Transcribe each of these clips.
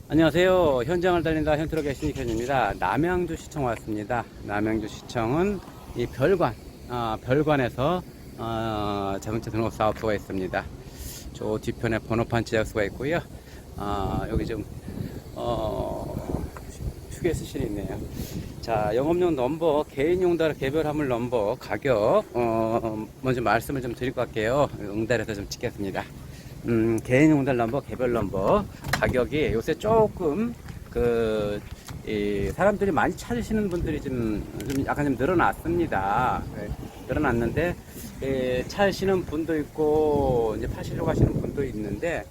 안녕하세요. 현장을 달린다 현트럭의 신익현입니다. 남양주 시청 왔습니다. 남양주 시청은 이 별관에서 자동차 등록 사업소가 있습니다. 저 뒤편에 번호판 제작소가 있고요. 여기 좀 휴게소실이 있네요. 자, 영업용 넘버, 개인용 개별 화물 넘버 가격 먼저 말씀을 좀 드릴 것 같게요. 응달에서 좀 찍겠습니다. 개인용 넘버, 개별 넘버 가격이 요새 조금 사람들이 많이 찾으시는 분들이 좀 약간 좀 늘어났습니다. 늘어났는데 찾으시는 분도 있고 이제 파시려고 하시는 분도 있는데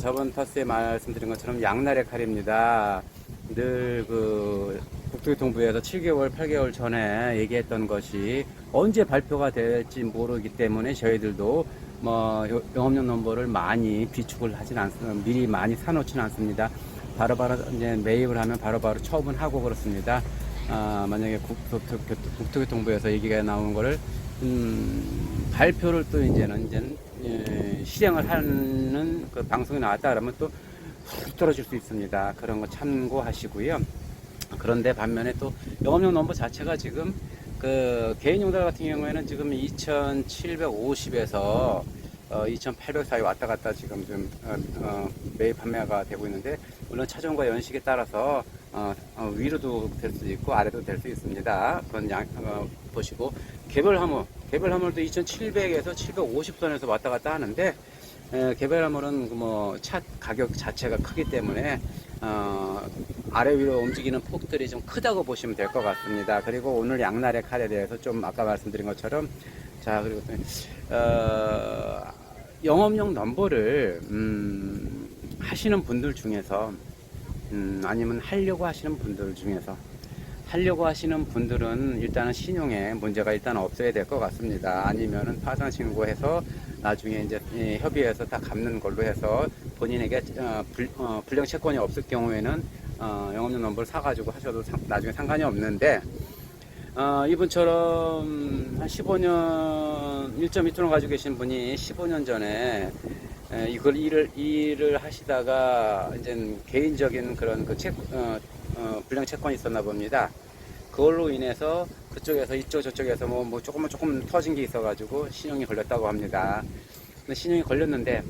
저번 터스에 말씀드린 것처럼 양날의 칼입니다. 늘 국토교통부에서 7개월, 8개월 전에 얘기했던 것이 언제 발표가 될지 모르기 때문에 저희들도 영업용 넘버를 많이 비축을 하진 않습니다. 미리 많이 사놓지는 않습니다. 바로바로 이제 매입을 하면 바로바로 처분하고 그렇습니다. 만약에 국토교통부에서 얘기가 나오는 거를 발표를 또 이제는 실행을 하는 그 방송이 나왔다 그러면 또 훅 떨어질 수 있습니다. 그런 거 참고하시고요. 그런데 반면에 또 영업용 넘버 자체가 지금 개인용달 같은 경우에는 지금 2,750에서 2,800 사이 왔다 갔다 지금 좀 매입 판매가 되고 있는데, 물론 차종과 연식에 따라서 위로도 될 수 있고 아래도 될 수 있습니다. 그건 보시고, 개별 화물도 2,700에서 750선에서 왔다 갔다 하는데, 개별 화물은 차 가격 자체가 크기 때문에 아래 위로 움직이는 폭들이 좀 크다고 보시면 될 것 같습니다. 그리고 오늘 양날의 칼에 대해서 좀 아까 말씀드린 것처럼, 자, 그리고 영업용 넘버를 하시는 분들 중에서 아니면 하려고 하시는 분들 중에서 하려고 하시는 분들은 일단은 신용에 문제가 일단 없어야 될 것 같습니다. 아니면은 파산 신고해서 나중에 이제 협의해서 다 갚는 걸로 해서 본인에게 불량 채권이 없을 경우에는 영업용 넘버를 사가지고 하셔도 나중에 상관이 없는데, 이분처럼 한 15년 1.2톤을 가지고 계신 분이 15년 전에 이걸 일을 하시다가 이제 개인적인 그런 불량 채권이 있었나 봅니다. 그걸로 인해서 그쪽에서 저쪽에서 조금 터진 게 있어가지고 신용이 걸렸다고 합니다. 근데 신용이 걸렸는데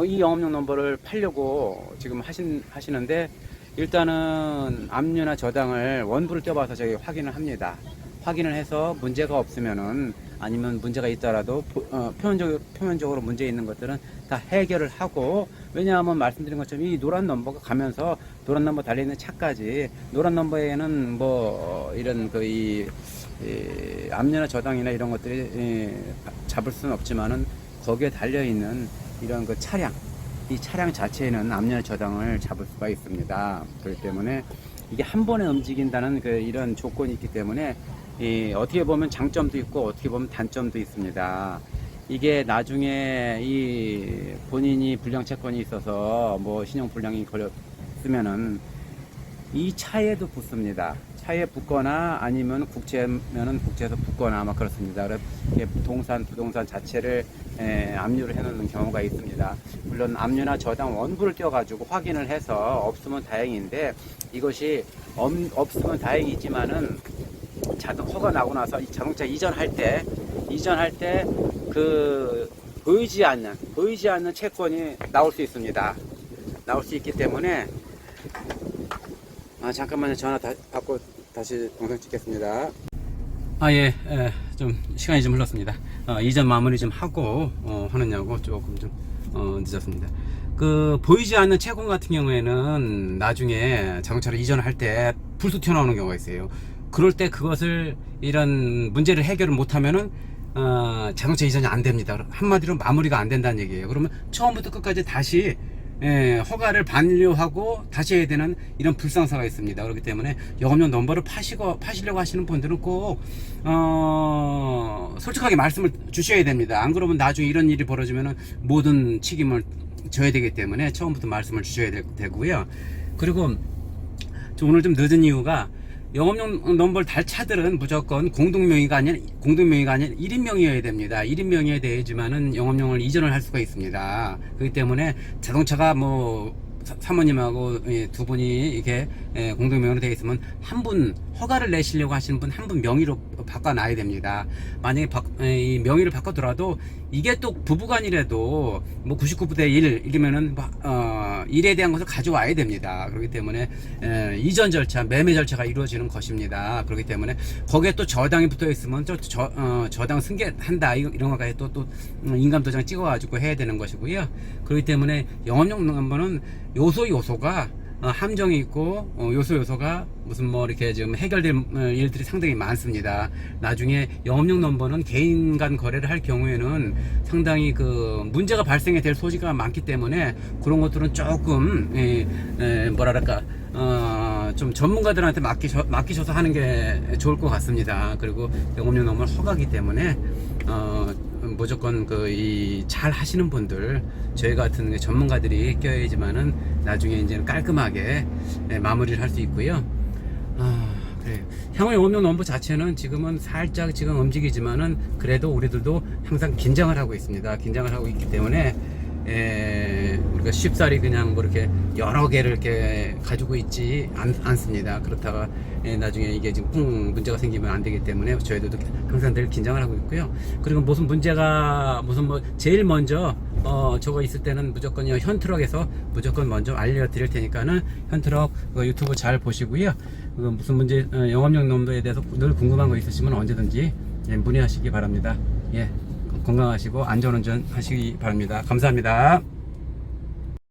이 영업용 넘버를 팔려고 지금 하시는데, 일단은 압류나 저당을 원부를 떼어봐서 저희 확인을 합니다. 확인을 해서 문제가 없으면은, 아니면 문제가 있더라도 표면적으로 문제 있는 것들은 다 해결을 하고, 왜냐하면 말씀드린 것처럼 이 노란 넘버가 가면서 노란 넘버 달려있는 차까지, 노란 넘버에는 이런 압류나 저당이나 이런 것들이 잡을 수는 없지만은 거기에 달려있는 이런 차량, 이 차량 자체에는 압류나 저당을 잡을 수가 있습니다. 그렇기 때문에 이게 한 번에 움직인다는 이런 조건이 있기 때문에 어떻게 보면 장점도 있고 어떻게 보면 단점도 있습니다. 이게 나중에 본인이 불량 채권이 있어서 신용 불량이 걸렸으면은 이 차에도 붙습니다. 차에 붙거나 아니면 국채면은 국채에서 붙거나 그렇습니다. 그래서 부동산 자체를 압류를 해놓는 경우가 있습니다. 물론 압류나 저당 원부를 떼어가지고 확인을 해서 없으면 다행인데, 이것이 없으면 다행이지만은 허가 나고 나서 이 자동차 이전할 때 보이지 않는 채권이 나올 수 있습니다. 나올 수 있기 때문에 잠깐만요. 전화 받고 다시 영상 찍겠습니다. 좀 시간이 좀 흘렀습니다. 이전 마무리 좀 하고 하느냐고 조금 좀 늦었습니다. 보이지 않는 채권 같은 경우에는 나중에 자동차를 이전할 때 불쑥 튀어나오는 경우가 있어요. 그럴 때 그것을 이런 문제를 해결을 못하면은 자동차 이전이 안 됩니다. 한마디로 마무리가 안 된다는 얘기예요. 그러면 처음부터 끝까지 다시 허가를 반려하고 다시 해야 되는 이런 불상사가 있습니다. 그렇기 때문에 영업용 넘버를 파시려고 하시는 분들은 꼭 솔직하게 말씀을 주셔야 됩니다. 안 그러면 나중에 이런 일이 벌어지면 모든 책임을 져야 되기 때문에 처음부터 말씀을 주셔야 되고요. 그리고 오늘 좀 늦은 이유가, 영업용 넘버를 달 차들은 무조건 공동명의가 아니라 1인 명의여야 됩니다. 1인 명의에 대해지만은 영업용을 이전을 할 수가 있습니다. 그렇기 때문에 자동차가 사모님하고 두 분이 이렇게 공동명의로 되어 있으면 한 분 허가를 내시려고 하시는 분 한 분 명의로 바꿔놔야 됩니다. 만약에 이 명의를 바꿔더라도 이게 또 부부간이라도 뭐 99대 1 이러면은 일에 대한 것을 가져와야 됩니다. 그렇기 때문에 이전 절차, 매매 절차가 이루어지는 것입니다. 그렇기 때문에 거기에 또 저당이 붙어 있으면 저당 승계한다 이런 것까지 또 인감도장 찍어가지고 해야 되는 것이고요. 그렇기 때문에 영업용 넘버는 요소가 함정이 있고 요소가 무슨 뭐 이렇게 지금 해결될 일들이 상당히 많습니다. 나중에 영업용 넘버는 개인 간 거래를 할 경우에는 상당히 그 문제가 발생이 될 소지가 많기 때문에 그런 것들은 조금 뭐랄까 좀 전문가들한테 맡기셔서 하는 게 좋을 것 같습니다. 그리고 영업용 넘버는 허가기 때문에 무조건 잘 하시는 분들, 저희 같은 전문가들이 껴야지만은 나중에 이제 깔끔하게 마무리를 할 수 있고요. 그래요. 향후 영업용 넘버 자체는 지금은 살짝 지금 움직이지만은 그래도 우리들도 항상 긴장을 하고 있습니다. 긴장을 하고 있기 때문에 우리가 쉽사리 그냥 뭐 이렇게 여러 개를 이렇게 가지고 있지 않습니다. 그렇다가 나중에 이게 지금 문제가 생기면 안 되기 때문에 저희들도 항상 늘 긴장을 하고 있고요. 그리고 무슨 문제가 제일 먼저 저거 있을 때는 무조건 현트럭에서 무조건 먼저 알려드릴 테니까는 현트럭 유튜브 잘 보시고요. 무슨 문제 영업용 넘버에 대해서 늘 궁금한 거 있으시면 언제든지 문의하시기 바랍니다. 예, 건강하시고 안전운전 하시기 바랍니다. 감사합니다.